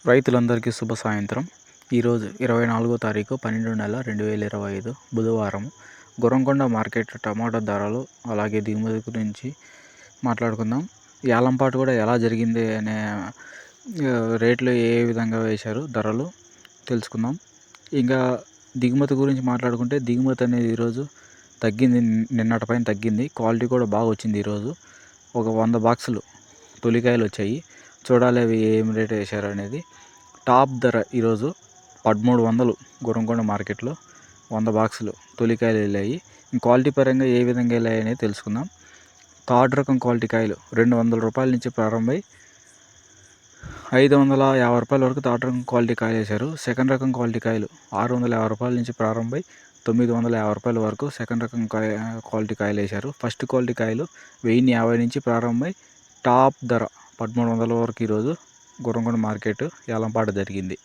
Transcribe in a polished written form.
రైతులందరికీ శుభ సాయంత్రం. ఈరోజు 24వ తారీఖు 12 నెల 2025 బుధవారం. గుర్రంకొండ మార్కెట్ టమాటా ధరలు అలాగే దిగుమతి గురించి మాట్లాడుకుందాం. యాలంపాటు కూడా ఎలా జరిగింది అనే రేట్లు ఏ విధంగా వేశారు ధరలు తెలుసుకుందాం. ఇంకా దిగుమతి గురించి మాట్లాడుకుంటే దిగుమతి అనేది ఈరోజు తగ్గింది, నిన్నటి పైన తగ్గింది. క్వాలిటీ కూడా బాగా వచ్చింది. ఈరోజు ఒక 100 బాక్సులు తొలికాయలు వచ్చాయి. చూడాలి అవి ఏం రేట్ వేశారు అనేది. టాప్ ధర ఈరోజు 1300 గుర్రంకొండ మార్కెట్లో 100 బాక్సులు తొలికాయలు వెళ్ళాయి. క్వాలిటీ పరంగా ఏ విధంగా వెళ్ళాయి అనేది తెలుసుకుందాం. థర్డ్ రకం క్వాలిటీ కాయలు 200 రూపాయల నుంచి ప్రారంభమై 550 రూపాయల వరకు థర్డ్ రకం క్వాలిటీ కాయలు వేశారు. సెకండ్ రకం క్వాలిటీ కాయలు 650 రూపాయల నుంచి ప్రారంభమై 950 రూపాయల వరకు సెకండ్ రకం క్వాలిటీ కాయలు వేశారు. ఫస్ట్ క్వాలిటీ కాయలు 1050 నుంచి ప్రారంభమై టాప్ ధర 1300 వరకు ఈరోజు గుర్రంకొండ మార్కెట్ యాలంపాట జరిగింది.